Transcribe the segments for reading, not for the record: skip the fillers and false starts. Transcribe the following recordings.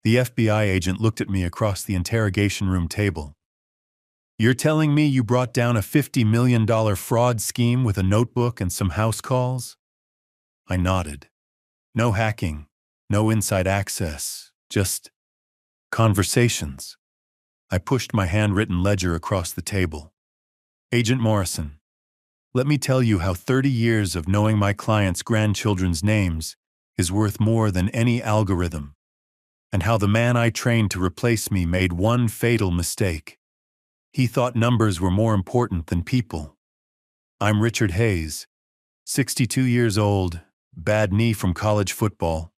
The FBI agent looked at me across the interrogation room table. "You're telling me you brought down a $50 million fraud scheme with a notebook and some house calls?" I nodded. No hacking, no inside access, just conversations. I pushed my handwritten ledger across the table. "Agent Morrison, let me tell you how 30 years of knowing my clients' grandchildren's names is worth more than any algorithm, and how the man I trained to replace me made one fatal mistake. He thought numbers were more important than people. I'm Richard Hayes, 62 years old, bad knee from college football,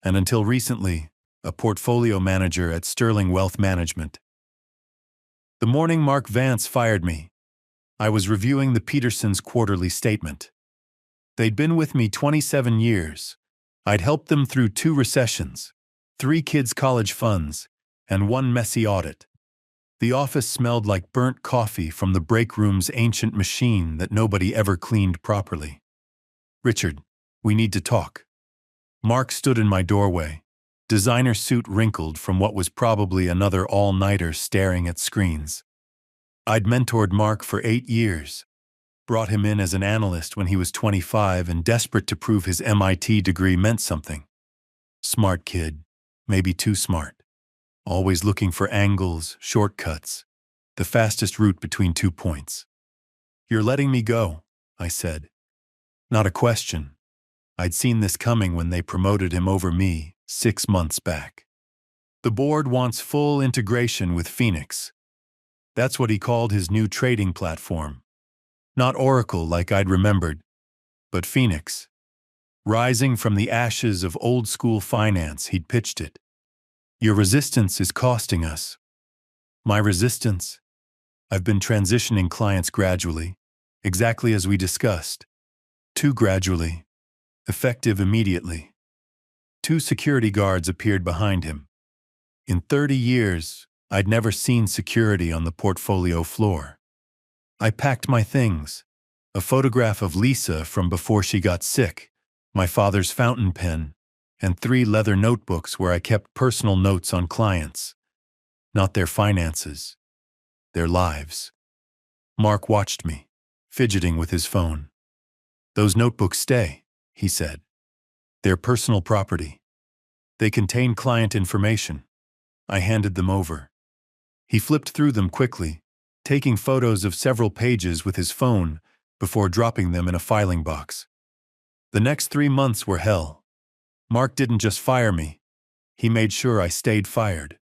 and until recently, a portfolio manager at Sterling Wealth Management. The morning Mark Vance fired me, I was reviewing the Petersons' quarterly statement. They'd been with me 27 years. I'd helped them through 2 recessions, 3 kids' college funds, and 1 messy audit. The office smelled like burnt coffee from the break room's ancient machine that nobody ever cleaned properly. "Richard, we need to talk." Mark stood in my doorway, designer suit wrinkled from what was probably another all-nighter staring at screens. I'd mentored Mark for 8 years, brought him in as an analyst when he was 25 and desperate to prove his MIT degree meant something. Smart kid, maybe too smart. Always looking for angles, shortcuts, the fastest route between 2 points. "You're letting me go," I said. Not a question. I'd seen this coming when they promoted him over me 6 months back. "The board wants full integration with Phoenix." That's what he called his new trading platform. Not Oracle like I'd remembered, but Phoenix. Rising from the ashes of old-school finance, he'd pitched it. "Your resistance is costing us." My resistance? I've been transitioning clients gradually, exactly as we discussed. Too gradually. Effective immediately. 2 security guards appeared behind him. In 30 years, I'd never seen security on the portfolio floor. I packed my things. A photograph of Lisa from before she got sick, my father's fountain pen, and 3 leather notebooks where I kept personal notes on clients. Not their finances, their lives. Mark watched me, fidgeting with his phone. "Those notebooks stay," he said. "They're personal property. They contain client information." I handed them over. He flipped through them quickly, taking photos of several pages with his phone before dropping them in a filing box. The next 3 months were hell. Mark didn't just fire me. He made sure I stayed fired.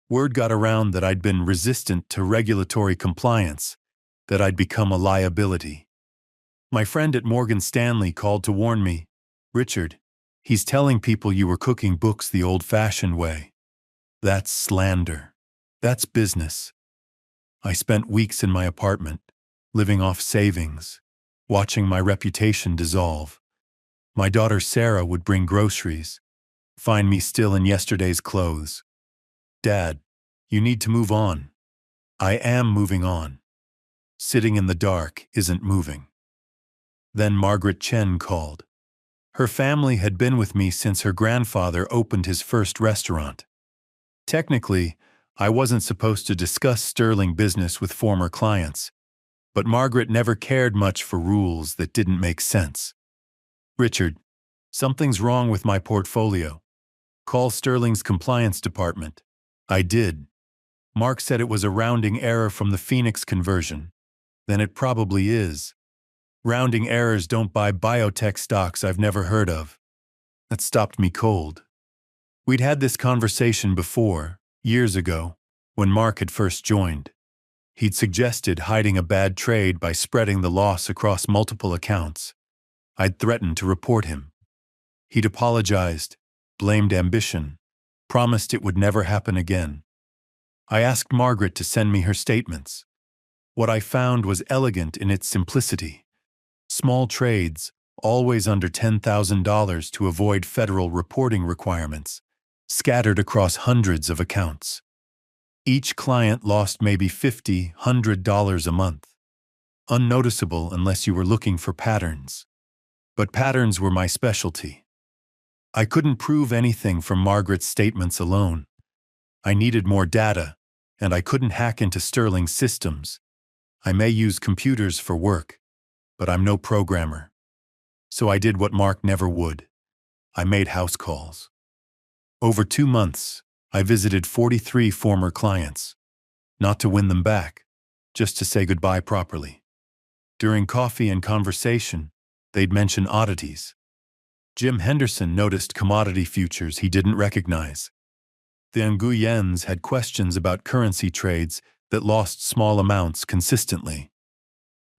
Word got around that I'd been resistant to regulatory compliance, that I'd become a liability. My friend at Morgan Stanley called to warn me, "Richard, he's telling people you were cooking books the old-fashioned way. That's slander. That's business." I spent weeks in my apartment, living off savings, watching my reputation dissolve. My daughter Sarah would bring groceries, find me still in yesterday's clothes. "Dad, you need to move on." I am moving on. Sitting in the dark isn't moving. Then Margaret Chen called. Her family had been with me since her grandfather opened his first restaurant. Technically, I wasn't supposed to discuss sterling business with former clients, but Margaret never cared much for rules that didn't make sense. "Richard, something's wrong with my portfolio. Call Sterling's compliance department." I did. Mark said it was a rounding error from the Phoenix conversion. Then it probably is. Rounding errors don't buy biotech stocks I've never heard of. That stopped me cold. We'd had this conversation before, years ago, when Mark had first joined. He'd suggested hiding a bad trade by spreading the loss across multiple accounts. I'd threatened to report him. He'd apologized, blamed ambition, promised it would never happen again. I asked Margaret to send me her statements. What I found was elegant in its simplicity. Small trades, always under $10,000 to avoid federal reporting requirements, scattered across hundreds of accounts. Each client lost maybe $50, $100 a month. Unnoticeable unless you were looking for patterns. But patterns were my specialty. I couldn't prove anything from Margaret's statements alone. I needed more data, and I couldn't hack into Sterling's systems. I may use computers for work, but I'm no programmer. So I did what Mark never would. I made house calls. Over 2 months, I visited 43 former clients. Not to win them back, just to say goodbye properly. During coffee and conversation, they'd mention oddities. Jim Henderson noticed commodity futures he didn't recognize. The Nguyens had questions about currency trades that lost small amounts consistently.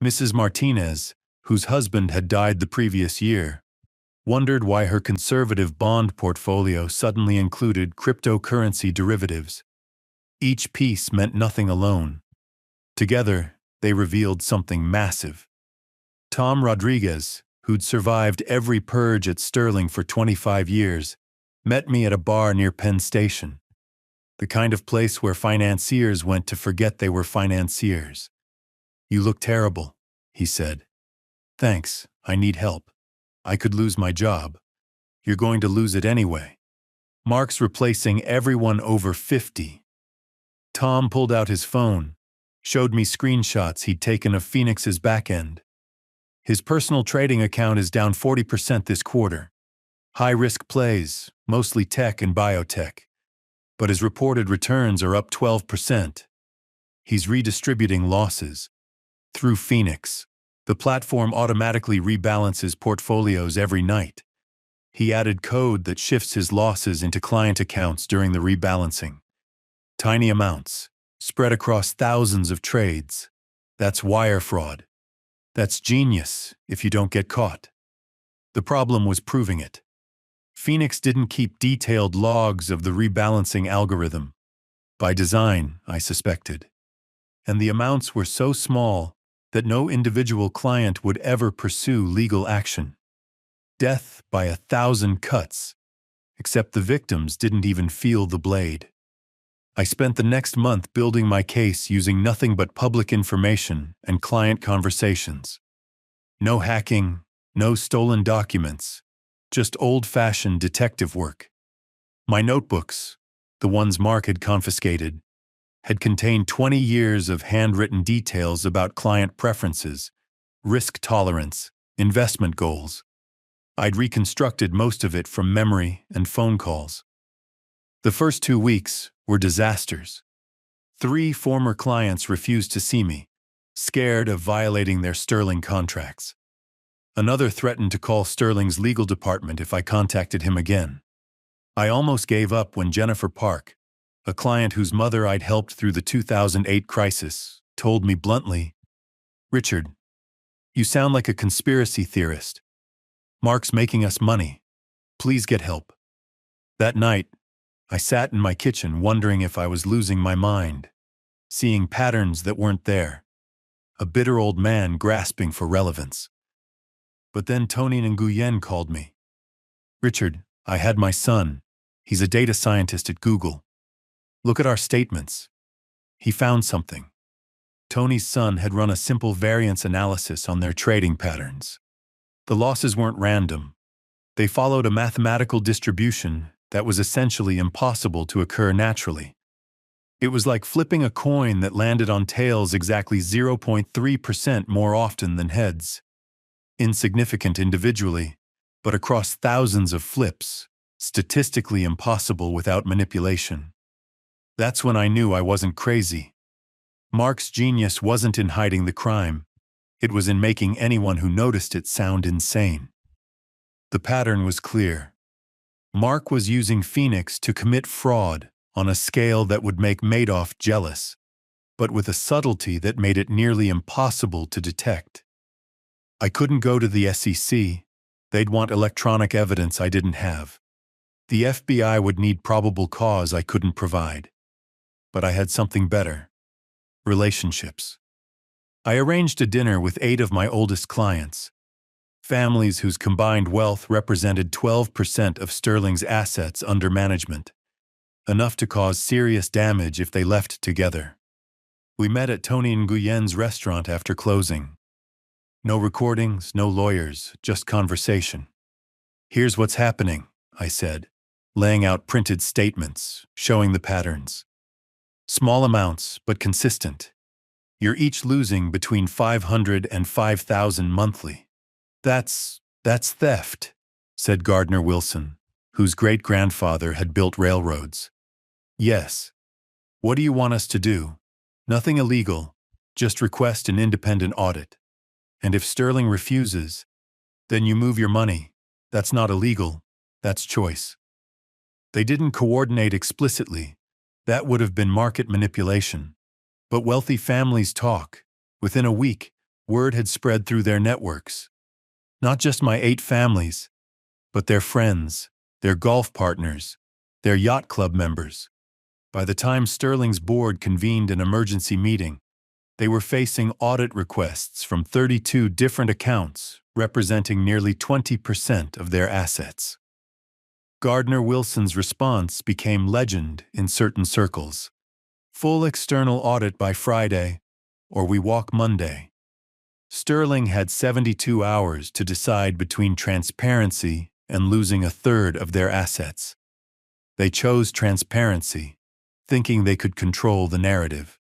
Mrs. Martinez, whose husband had died the previous year, wondered why her conservative bond portfolio suddenly included cryptocurrency derivatives. Each piece meant nothing alone. Together, they revealed something massive. Tom Rodriguez, who'd survived every purge at Sterling for 25 years, met me at a bar near Penn Station. The kind of place where financiers went to forget they were financiers. "You look terrible," he said. "Thanks, I need help. I could lose my job." "You're going to lose it anyway. Mark's replacing everyone over 50. Tom pulled out his phone, showed me screenshots he'd taken of Phoenix's backend. "His personal trading account is down 40% this quarter. High-risk plays, mostly tech and biotech. But his reported returns are up 12%. He's redistributing losses. Through Phoenix, the platform automatically rebalances portfolios every night. He added code that shifts his losses into client accounts during the rebalancing. Tiny amounts, spread across thousands of trades. That's wire fraud. That's genius if you don't get caught." The problem was proving it. Phoenix didn't keep detailed logs of the rebalancing algorithm. By design, I suspected. And the amounts were so small that no individual client would ever pursue legal action. Death by 1,000 cuts, except the victims didn't even feel the blade. I spent the next month building my case using nothing but public information and client conversations. No hacking, no stolen documents, just old-fashioned detective work. My notebooks, the ones Mark had confiscated, had contained 20 years of handwritten details about client preferences, risk tolerance, investment goals. I'd reconstructed most of it from memory and phone calls. The first 2 weeks were disasters. 3 former clients refused to see me, scared of violating their Sterling contracts. Another threatened to call Sterling's legal department if I contacted him again. I almost gave up when Jennifer Park, a client whose mother I'd helped through the 2008 crisis, told me bluntly, "Richard, you sound like a conspiracy theorist. Mark's making us money. Please get help." That night, I sat in my kitchen wondering if I was losing my mind, seeing patterns that weren't there. A bitter old man grasping for relevance. But then Tony Nguyen called me. "Richard, I had my son. He's a data scientist at Google. Look at our statements." He found something. Tony's son had run a simple variance analysis on their trading patterns. The losses weren't random. They followed a mathematical distribution that was essentially impossible to occur naturally. It was like flipping a coin that landed on tails exactly 0.3% more often than heads. Insignificant individually, but across thousands of flips, statistically impossible without manipulation. That's when I knew I wasn't crazy. Mark's genius wasn't in hiding the crime. It was in making anyone who noticed it sound insane. The pattern was clear. Mark was using Phoenix to commit fraud on a scale that would make Madoff jealous, but with a subtlety that made it nearly impossible to detect. I couldn't go to the SEC. They'd want electronic evidence I didn't have. The FBI would need probable cause I couldn't provide. But I had something better. Relationships. I arranged a dinner with 8 of my oldest clients. Families whose combined wealth represented 12% of Sterling's assets under management, enough to cause serious damage if they left together. We met at Tony Nguyen's restaurant after closing. No recordings, no lawyers, just conversation. "Here's what's happening," I said, laying out printed statements, showing the patterns. Small amounts, but consistent. You're each losing between 500 and 5,000 monthly. That's theft, said Gardner Wilson, whose great-grandfather had built railroads. Yes. What do you want us to do? Nothing illegal, just request an independent audit. And if Sterling refuses, then you move your money. That's not illegal, that's choice. They didn't coordinate explicitly. That would have been market manipulation. But wealthy families talk. Within a week, word had spread through their networks. Not just my 8 families, but their friends, their golf partners, their yacht club members. By the time Sterling's board convened an emergency meeting, they were facing audit requests from 32 different accounts, representing nearly 20% of their assets. Gardner Wilson's response became legend in certain circles. Full external audit by Friday, or we walk Monday. Sterling had 72 hours to decide between transparency and losing a third of their assets. They chose transparency, thinking they could control the narrative.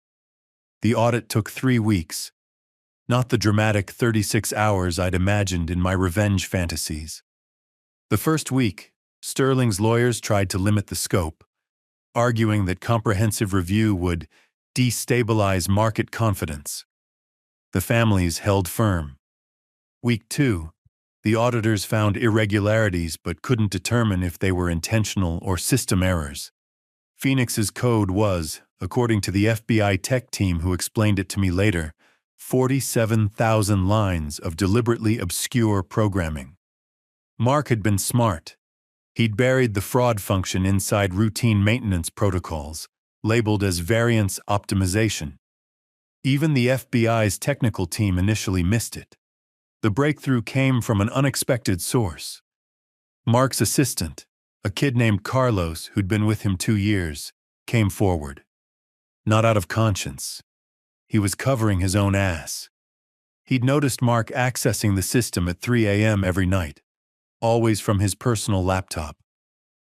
The audit took 3 weeks, not the dramatic 36 hours I'd imagined in my revenge fantasies. The first week, Sterling's lawyers tried to limit the scope, arguing that comprehensive review would destabilize market confidence. The families held firm. Week 2, the auditors found irregularities but couldn't determine if they were intentional or system errors. Phoenix's code was, according to the FBI tech team who explained it to me later, 47,000 lines of deliberately obscure programming. Mark had been smart. He'd buried the fraud function inside routine maintenance protocols, labeled as variance optimization. Even the FBI's technical team initially missed it. The breakthrough came from an unexpected source. Mark's assistant, a kid named Carlos who'd been with him 2 years, came forward. Not out of conscience. He was covering his own ass. He'd noticed Mark accessing the system at 3 a.m. every night, always from his personal laptop.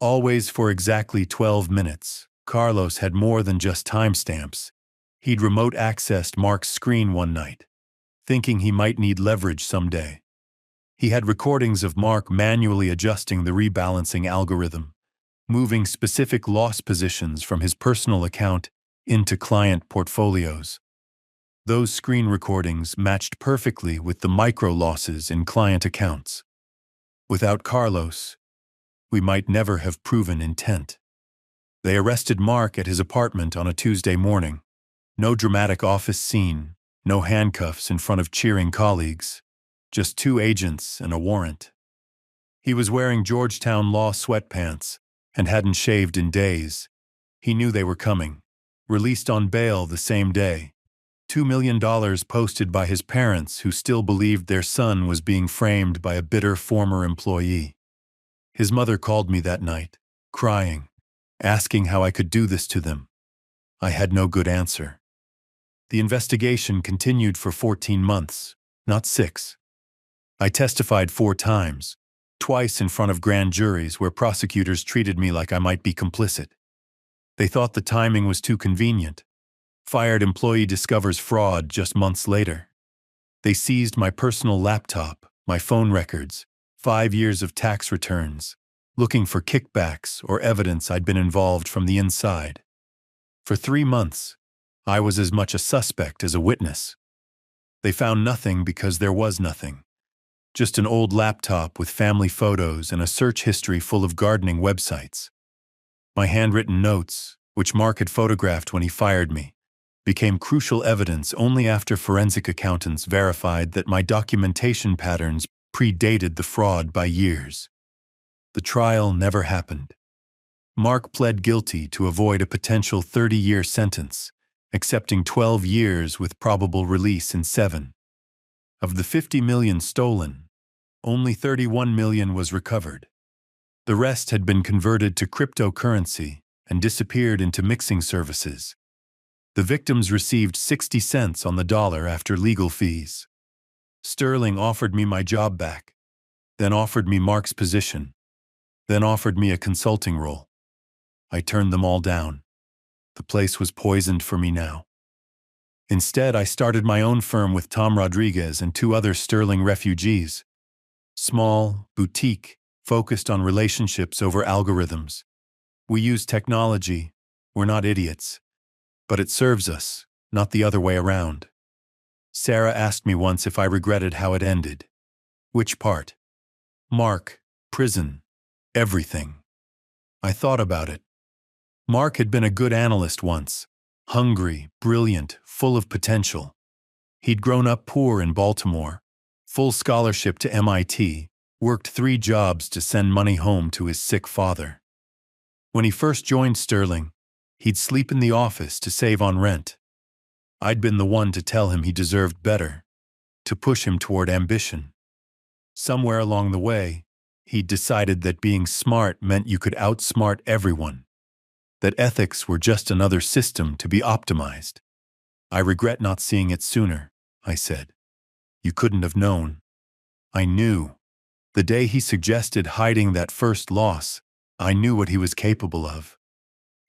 Always for exactly 12 minutes. Carlos had more than just timestamps. He'd remote accessed Mark's screen one night, thinking he might need leverage someday. He had recordings of Mark manually adjusting the rebalancing algorithm, moving specific loss positions from his personal account into client portfolios. Those screen recordings matched perfectly with the micro losses in client accounts. Without Carlos, we might never have proven intent. They arrested Mark at his apartment on a Tuesday morning. No dramatic office scene, no handcuffs in front of cheering colleagues, just 2 agents and a warrant. He was wearing Georgetown Law sweatpants and hadn't shaved in days. He knew they were coming. Released on bail the same day. $2 million posted by his parents who still believed their son was being framed by a bitter former employee. His mother called me that night, crying, asking how I could do this to them. I had no good answer. The investigation continued for 14 months, not 6. I testified 4 times, twice in front of grand juries where prosecutors treated me like I might be complicit. They thought the timing was too convenient. Fired employee discovers fraud just months later. They seized my personal laptop, my phone records, 5 years of tax returns, looking for kickbacks or evidence I'd been involved from the inside. For 3 months, I was as much a suspect as a witness. They found nothing because there was nothing. Just an old laptop with family photos and a search history full of gardening websites. My handwritten notes, which Mark had photographed when he fired me, became crucial evidence only after forensic accountants verified that my documentation patterns predated the fraud by years. The trial never happened. Mark pled guilty to avoid a potential 30-year sentence, accepting 12 years with probable release in 7. Of the $50 million stolen, only $31 million was recovered. The rest had been converted to cryptocurrency and disappeared into mixing services. The victims received 60 cents on the dollar after legal fees. Sterling offered me my job back, then offered me Mark's position. then offered me a consulting role. I turned them all down. The place was poisoned for me now. Instead, I started my own firm with Tom Rodriguez and two other sterling refugees. Small, boutique, focused on relationships over algorithms. We use technology. We're not idiots. But it serves us, not the other way around. Sarah asked me once if I regretted how it ended. Which part? Mark, prison, everything. I thought about it. Mark had been a good analyst once. Hungry, brilliant, full of potential. He'd grown up poor in Baltimore, full scholarship to MIT, worked 3 jobs to send money home to his sick father. When he first joined Sterling, he'd sleep in the office to save on rent. I'd been the one to tell him he deserved better, to push him toward ambition. Somewhere along the way, he'd decided that being smart meant you could outsmart everyone, that ethics were just another system to be optimized. I regret not seeing it sooner, I said. You couldn't have known. I knew. The day he suggested hiding that first loss, I knew what he was capable of.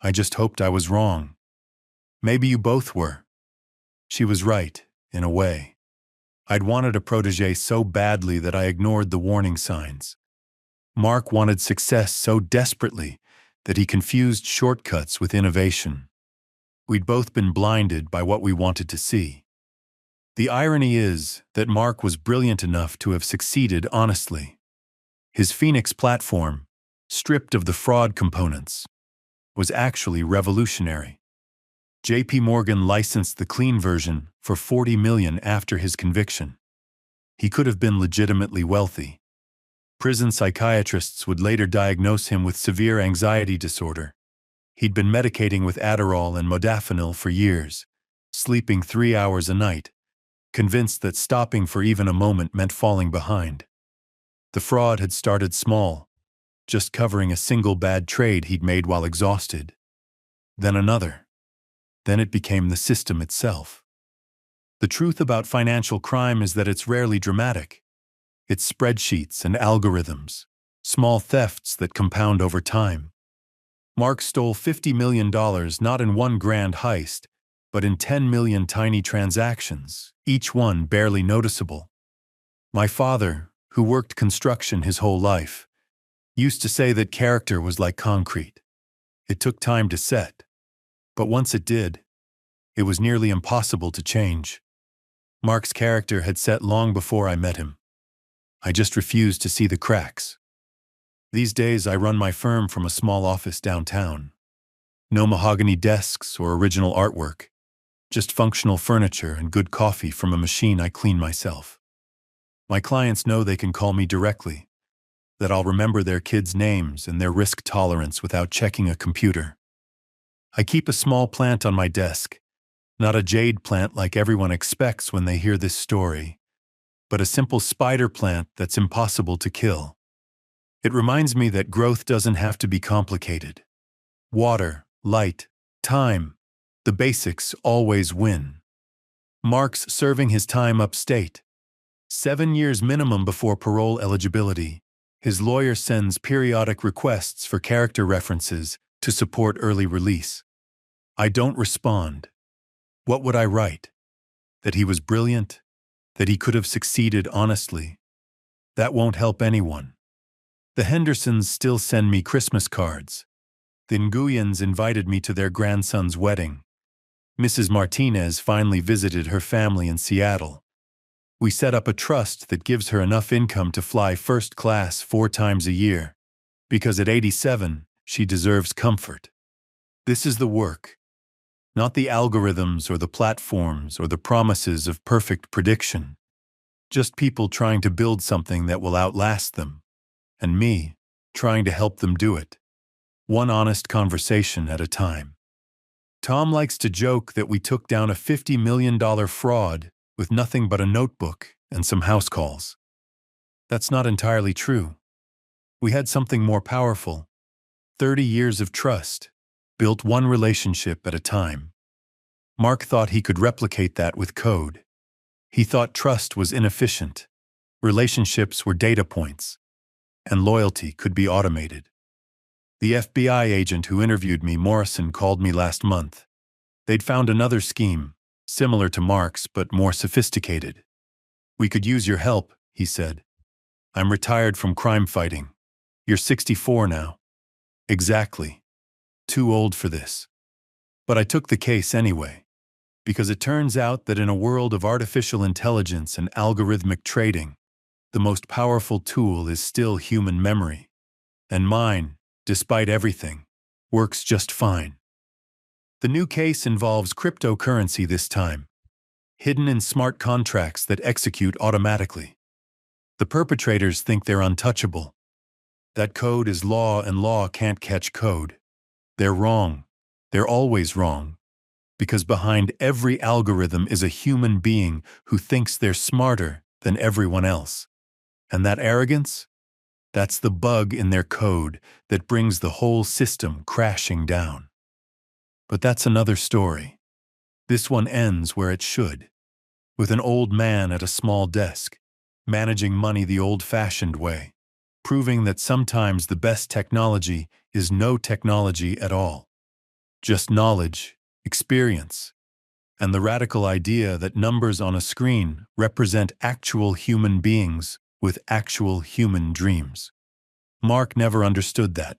I just hoped I was wrong. Maybe you both were. She was right, in a way. I'd wanted a protege so badly that I ignored the warning signs. Mark wanted success so desperately that he confused shortcuts with innovation. We'd both been blinded by what we wanted to see. The irony is that Mark was brilliant enough to have succeeded honestly. His Phoenix platform, stripped of the fraud components, was actually revolutionary. JP Morgan licensed the clean version for $40 million after his conviction. He could have been legitimately wealthy. Prison psychiatrists would later diagnose him with severe anxiety disorder. He'd been medicating with Adderall and modafinil for years, sleeping 3 hours a night, convinced that stopping for even a moment meant falling behind. The fraud had started small, just covering a single bad trade he'd made while exhausted. Then another. Then it became the system itself. The truth about financial crime is that it's rarely dramatic. It's spreadsheets and algorithms, small thefts that compound over time. Mark stole $50 million not in one grand heist, but in 10 million tiny transactions, each one barely noticeable. My father, who worked construction his whole life, used to say that character was like concrete. It took time to set, but once it did, it was nearly impossible to change. Mark's character had set long before I met him. I just refused to see the cracks. These days I run my firm from a small office downtown. No mahogany desks or original artwork, just functional furniture and good coffee from a machine I clean myself. My clients know they can call me directly, that I'll remember their kids' names and their risk tolerance without checking a computer. I keep a small plant on my desk, not a jade plant like everyone expects when they hear this story, but a simple spider plant that's impossible to kill. It reminds me that growth doesn't have to be complicated. Water, light, time, the basics always win. Mark's serving his time upstate. 7 years minimum before parole eligibility. His lawyer sends periodic requests for character references to support early release. I don't respond. What would I write? That he was brilliant? That he could have succeeded honestly? That won't help anyone. The Hendersons still send me Christmas cards. The Nguyens invited me to their grandson's wedding. Mrs. Martinez finally visited her family in Seattle. We set up a trust that gives her enough income to fly first class 4 times a year, because at 87, she deserves comfort. This is the work, not the algorithms or the platforms or the promises of perfect prediction. Just people trying to build something that will outlast them, and me trying to help them do it. One honest conversation at a time. Tom likes to joke that we took down a $50 million fraud with nothing but a notebook and some house calls. That's not entirely true. We had something more powerful. 30 years of trust, built one relationship at a time. Mark thought he could replicate that with code. He thought trust was inefficient. Relationships were data points. and loyalty could be automated. The FBI agent who interviewed me, Morrison, called me last month. They'd found another scheme, similar to Mark's but more sophisticated. "We could use your help," he said. "I'm retired from crime fighting. You're 64 now." "Exactly. Too old for this." But I took the case anyway, because it turns out that in a world of artificial intelligence and algorithmic trading, the most powerful tool is still human memory. And mine, despite everything, works just fine. The new case involves cryptocurrency this time, hidden in smart contracts that execute automatically. The perpetrators think they're untouchable. That code is law and law can't catch code. They're wrong. They're always wrong. Because behind every algorithm is a human being who thinks they're smarter than everyone else. And that arrogance? That's the bug in their code that brings the whole system crashing down. But that's another story. This one ends where it should, with an old man at a small desk, managing money the old-fashioned way, proving that sometimes the best technology is no technology at all. Just knowledge, experience, and the radical idea that numbers on a screen represent actual human beings with actual human dreams. Mark never understood that.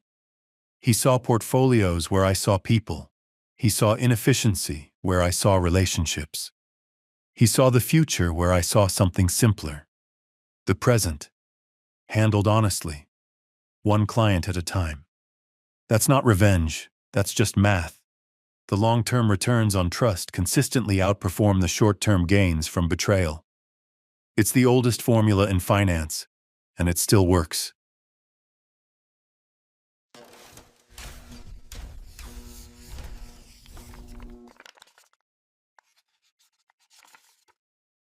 He saw portfolios where I saw people. He saw inefficiency where I saw relationships. He saw the future where I saw something simpler. The present, handled honestly, one client at a time. That's not revenge, that's just math. The long-term returns on trust consistently outperform the short-term gains from betrayal. It's the oldest formula in finance, and it still works.